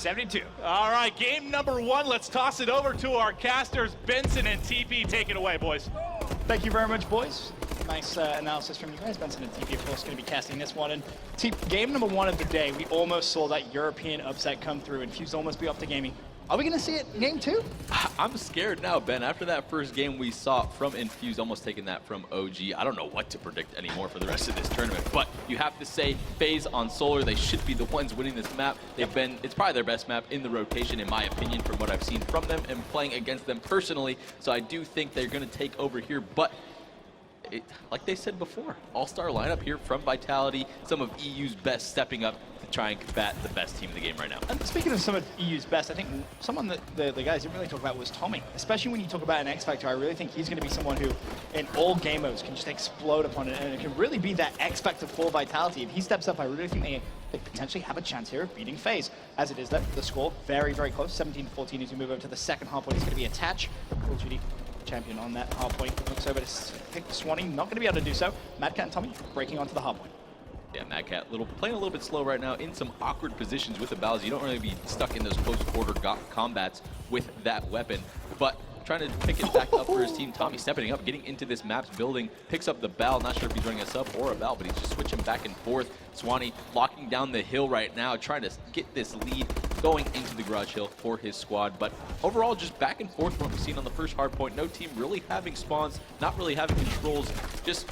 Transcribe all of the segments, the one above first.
72. All right, game number 1. Let's toss it over to our casters, Benson and TP. Take it away, boys. Thank you very much, boys. Nice analysis from you guys. Benson and TP, of course, going to be casting this one. And game number 1 of the day, we almost saw that European upset come through and FaZe almost be off to gaming. Are we going to see it in game 2? I'm scared now, Ben. After that first game we saw from Infuse, almost taking that from OG, I don't know what to predict anymore for the rest of this tournament. But you have to say, FaZe on Solar, they should be the ones winning this map. It's probably their best map in the rotation, in my opinion, from what I've seen from them and playing against them personally. So I do think they're going to take over here, but like they said before, all-star lineup here from Vitality, some of EU's best stepping up to try and combat the best team in the game right now. And speaking of some of EU's best, I think someone that the guys didn't really talk about was Tommy. Especially when you talk about an X Factor, I really think he's going to be someone who, in all game modes, can just explode upon it, and it can really be that X Factor for Vitality. If he steps up, I really think they potentially have a chance here of beating FaZe. As it is, the score very, very close, 17-14 as we move over to the second half point. It's going to be a Attach. Full GD champion on that hard point. Looks over to pick Swanee, not going to be able to do so. Mad Cat and Tommy breaking onto the hard point. Yeah, Mad Cat playing a little bit slow right now in some awkward positions with the Battles. You don't really be stuck in those close quarter combats with that weapon, but trying to pick it back up for his team. Tommy stepping up, getting into this map's building, picks up the Bal. Not sure if he's running a sub or a Bal, but he's just switching back and forth. Swanee locking down the hill right now, trying to get this lead going into the Garage Hill for his squad. But overall, just back and forth from what we've seen on the first hard point. No team really having spawns, not really having controls, just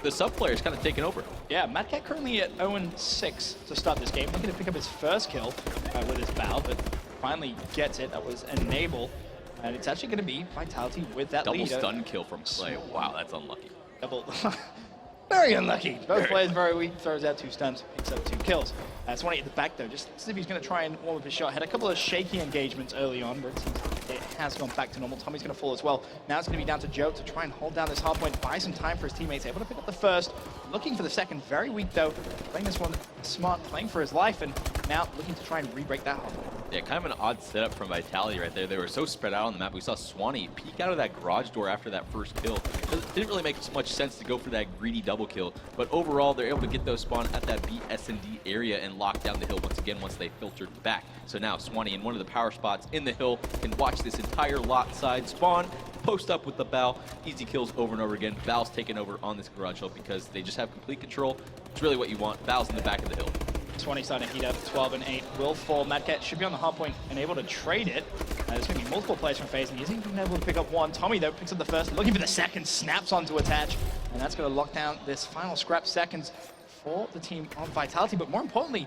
the sub players kind of taking over. Yeah, Mad Cat currently at 0-6 to start this game. Looking to pick up his first kill with his Bal, but finally gets it. That was Enable. And it's actually going to be Vitality with that lead. Double stun kill from Clay. Wow, that's unlucky. Double. Very unlucky. Both players very weak. Throws out 2 stuns, picks up 2 kills. Swanee at the back, though, just as if he's going to try and warm up his shot. Had a couple of shaky engagements early on, but it has gone back to normal. Tommy's going to fall as well. Now it's going to be down to Joe to try and hold down this hard point, buy some time for his teammates. Able to pick up the first. Looking for the second. Very weak, though. Playing this one smart, playing for his life, and now looking to try and re-break that hard point. Yeah, kind of an odd setup from Vitality right there. They were so spread out on the map. We saw Swanee peek out of that garage door after that first kill. It didn't really make much sense to go for that greedy double kill, but overall, they're able to get those spawn at that B, S, and D area and lock down the hill once again once they filtered back. So now Swanee in one of the power spots in the hill can watch this entire lot side spawn, post up with the Bal, easy kills over and over again. Bal's taking over on this garage hill because they just have complete control. It's really what you want. Bal's in the back of the hill. Swanee starting to heat up, 12-8 will fall. Mad Cat should be on the hard point and able to trade it. There's going to be multiple players from FaZe, and he's even able to pick up one. Tommy, though, picks up the first, looking for the second, snaps onto Attach, and that's going to lock down this final scrap seconds for the team on Vitality. But more importantly,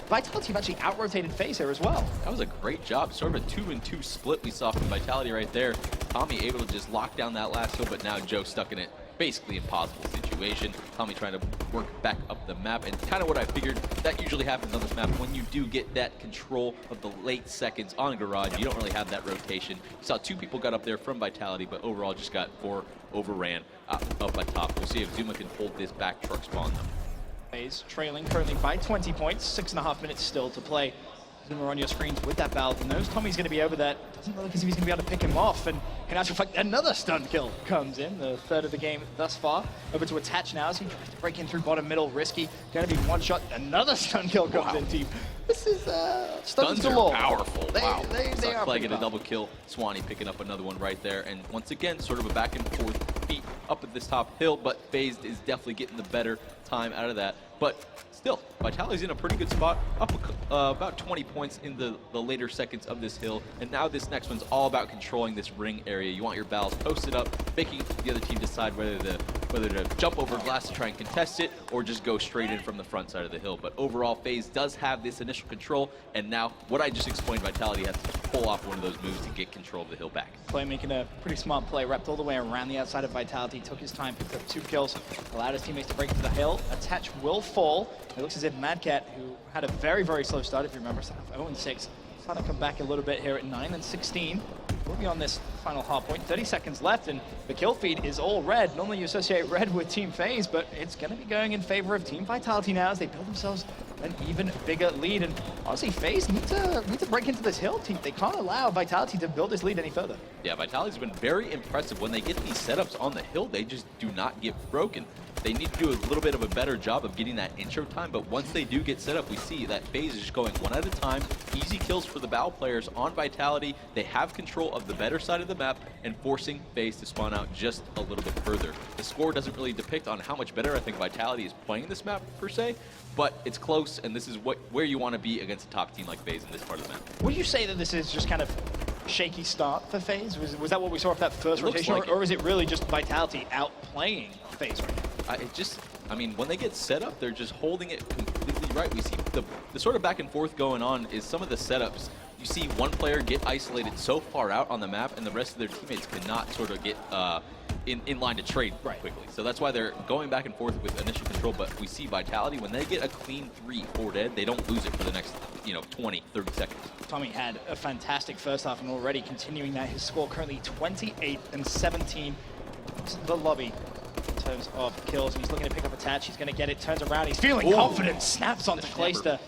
Vitality have actually out-rotated FaZe here as well. That was a great job. Sort of a 2-2 split we saw from Vitality right there. Tommy able to just lock down that last hill, but now Joe stuck in it. Basically impossible situation. Tommy trying to work back up the map, and kind of what I figured that usually happens on this map when you do get that control of the late seconds on a garage. You don't really have that rotation. You saw 2 people got up there from Vitality, but overall just got 4 overran up by top. We'll see if Zuma can hold this back truck spawn though. FaZe trailing currently by 20 points, 6.5 minutes still to play. Zuma on your screens with that Bal, knows Tommy's going to be over there. Doesn't look as if he's going to be able to pick him off, and in actual fact, another stun kill comes in, the third of the game thus far. Over to Attach now as he tries to break in through bottom middle, risky. Going to be one shot, another stun kill comes in, team. This is stuns galore. Are powerful. Wow. They are Clay get a double kill. Swanee picking up another one right there, and once again, sort of a back and forth beat up at this top hill, but FaZe is definitely getting the better time out of that. But still, Vitality's in a pretty good spot, up about 20 points in the later seconds of this hill, and now this next one's all about controlling this ring area. You want your Bals posted up, making the other team decide whether to jump over glass to try and contest it, or just go straight in from the front side of the hill. But overall, FaZe does have this initial control, and now what I just explained, Vitality has to pull off one of those moves to get control of the hill back. Clay making a pretty smart play, wrapped all the way around the outside of Vitality, took his time, picked up 2 kills, allowed his teammates to break into the hill. Attach will fall. It looks as if Mad Cat, who had a very, very slow start, if you remember, started off 0-6, starting to come back a little bit here at 9-16. We'll be on this final hard point. 30 seconds left, and the kill feed is all red. Normally you associate red with Team FaZe, but it's going to be going in favor of Team Vitality now as they build themselves an even bigger lead. And honestly, FaZe need to break into this hill team. They can't allow Vitality to build this lead any further. Yeah, Vitality's been very impressive. When they get these setups on the hill, they just do not get broken. they need to do a little bit of a better job of getting that intro time, but once they do get set up, we see that FaZe is just going one at a time. Easy kills for the Bow players on Vitality. They have control of the better side of the map and forcing FaZe to spawn out just a little bit further. The score doesn't really depict on how much better I think Vitality is playing this map per se, but it's close, and this is where you want to be against a top team like FaZe in this part of the map. Would you say that this is just kind of shaky start for FaZe? Was that what we saw off that first rotation, like or is it really just Vitality outplaying FaZe right now? I mean, when they get set up, they're just holding it completely right. We see the sort of back and forth going on is some of the setups. You see one player get isolated so far out on the map, and the rest of their teammates cannot sort of get in line to trade quickly. So that's why they're going back and forth with initial control, but we see Vitality, when they get a clean 3-4 dead, they don't lose it for the next 20, 30 seconds. Tommy had a fantastic first half and already continuing that. His score currently 28 and 17. The lobby in terms of kills. He's looking to pick up a touch. He's going to get it. Turns around. He's feeling confident. Snaps onto Clayster.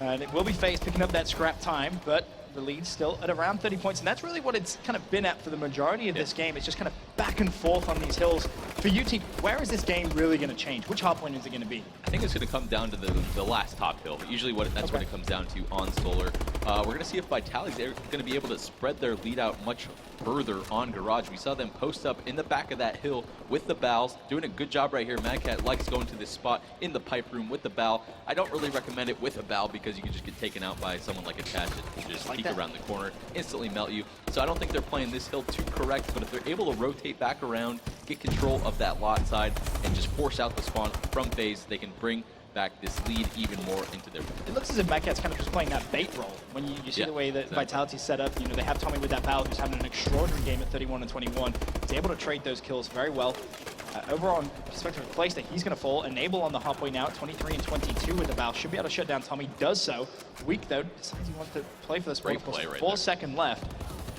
And it will be FaZe picking up that scrap time, but the lead's still at around 30 points. And that's really what it's kind of been at for the majority of this game. It's just kind of back and forth on these hills. For you, team, where is this game really going to change? Which hard point is it going to be? I think it's going to come down to the last top hill. Usually that's what it comes down to on Solar. We're going to see if Vitality's going to be able to spread their lead out much further on Garage. We saw them post up in the back of that hill with the Bows, doing a good job right here. Madcat likes going to this spot in the pipe room with the Bow. I don't really recommend it with a Bow because you can just get taken out by someone like a Tatch that can just peek around the corner, instantly melt you. So I don't think they're playing this hill too correct, but if they're able to rotate back around, get control of that lot side, and just force out the spawn from FaZe, they can bring back this lead even more into their... It looks as if Madcat's kind of just playing that bait role. When you see the way that Vitality's set up, they have Tommy with that Bow who's having an extraordinary game at 31 and 21. He's able to trade those kills very well. Over on perspective of Clayster, he's going to fall. Enable on the halfway now at 23 and 22 with the Bow. Should be able to shut down Tommy. Does so. Weak though. Decides he wants to play for the spray. Great play right 4 there. seconds left.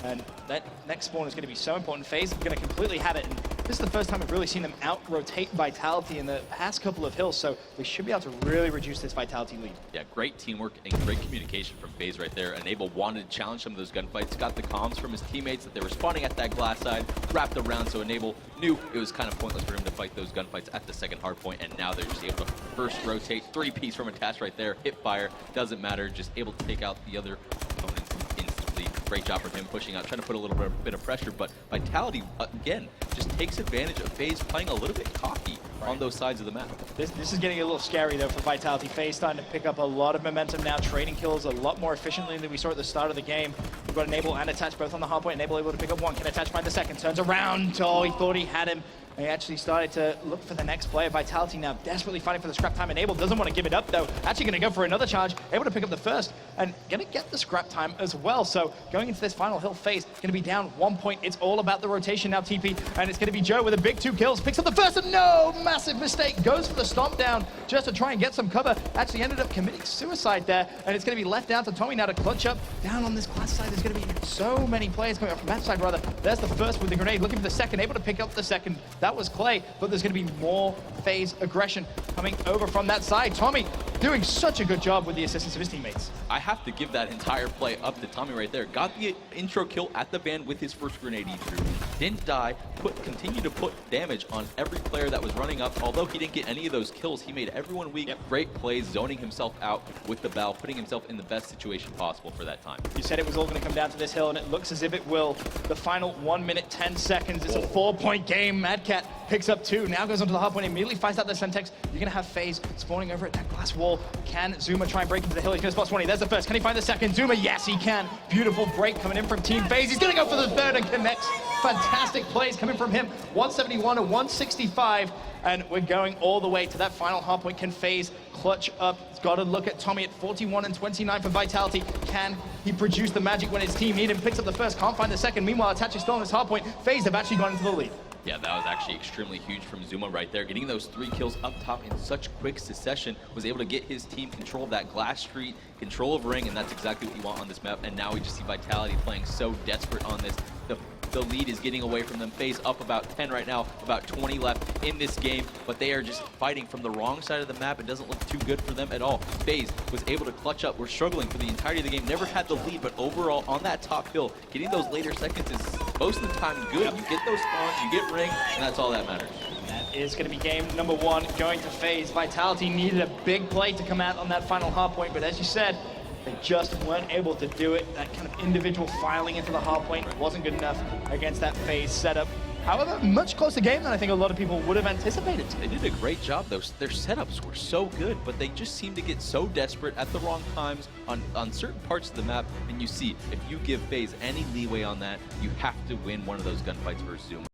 And that next spawn is going to be so important. FaZe are going to completely have it. And this is the first time we've really seen them out-rotate Vitality in the past couple of hills, so they should be able to really reduce this Vitality lead. Yeah, great teamwork and great communication from FaZe right there. Enable wanted to challenge some of those gunfights, got the comms from his teammates that they were spawning at that glass side, wrapped around, so Enable knew it was kind of pointless for him to fight those gunfights at the second hard point, and now they're just able to first rotate, 3-piece from Attach right there, hip fire, doesn't matter, just able to take out the other opponents instantly. Great job from him pushing out, trying to put a little bit of pressure, but Vitality, again, just takes advantage of FaZe playing a little bit cocky on those sides of the map. This is getting a little scary, though, for Vitality. FaZe starting to pick up a lot of momentum now, trading kills a lot more efficiently than we saw at the start of the game. We've got Enable and Attach both on the hard point. Enable able to pick up one, can Attach find the second, turns around. Oh, he thought he had him. He actually started to look for the next player. Vitality now desperately fighting for the scrap time. Enable doesn't want to give it up, though. Actually going to go for another charge. Able to pick up the first and going to get the scrap time as well. So going into this final hill phase, going to be down 1 point. It's all about the rotation now, TP. And it's going to be Joe with a big 2 kills. Picks up the first and no! Massive mistake. Goes for the stomp down just to try and get some cover. Actually ended up committing suicide there. And it's going to be left down to Tommy now to clutch up. Down on this glass side, there's going to be so many players coming up from that side, rather. There's the first with the grenade. Looking for the second. Able to pick up the second. That was Clay. But there's going to be more FaZe aggression coming over from that side. Tommy doing such a good job with the assistance of his teammates. I have to give that entire play up to Tommy right there. Got the intro kill at the van with his first grenade he threw. Didn't die, continued to put damage on every player that was running up. Although he didn't get any of those kills, he made everyone weak. Great plays, zoning himself out with the Bow, putting himself in the best situation possible for that time. You said it was all going to come down to this hill, and it looks as if it will. The final 1 minute, 10 seconds. It's a 4-point game. Madcat picks up 2, now goes onto the hard point, immediately finds out the Semtex. You're going to have FaZe spawning over at that glass wall. Can Zuma try and break into the hill? He's going to spot 20. There's the first. Can he find the second? Zuma, yes, he can. Beautiful break coming in from Team FaZe. He's going to go for the third and connects. Fantastic plays coming from him. 171 and 165. And we're going all the way to that final hard point. Can FaZe clutch up? It's got to look at Tommy at 41 and 29 for Vitality. Can he produce the magic when his team need him? Picks up the first, can't find the second. Meanwhile, Attach is still on this hard point. FaZe have actually gone into the lead. Yeah, that was actually extremely huge from Zuma right there. Getting those 3 kills up top in such quick succession, was able to get his team control of that glass street, control of ring, and that's exactly what you want on this map. And now we just see Vitality playing so desperate on this. The lead is getting away from them. FaZe up about 10 right now, about 20 left in this game, but they are just fighting from the wrong side of the map. It doesn't look too good for them at all. FaZe was able to clutch up. We're struggling for the entirety of the game. Never had the lead, but overall on that top hill, getting those later seconds is most of the time good. You get those spawns, you get ring, and that's all that matters. is going to be game number 1 going to FaZe. Vitality needed a big play to come out on that final hard point, but as you said, they just weren't able to do it. That kind of individual filing into the hard point wasn't good enough against that FaZe setup. However, much closer game than I think a lot of people would have anticipated. They did a great job, though. Their setups were so good, but they just seem to get so desperate at the wrong times on certain parts of the map. And you see, if you give FaZe any leeway on that, you have to win one of those gunfights versus Zoom.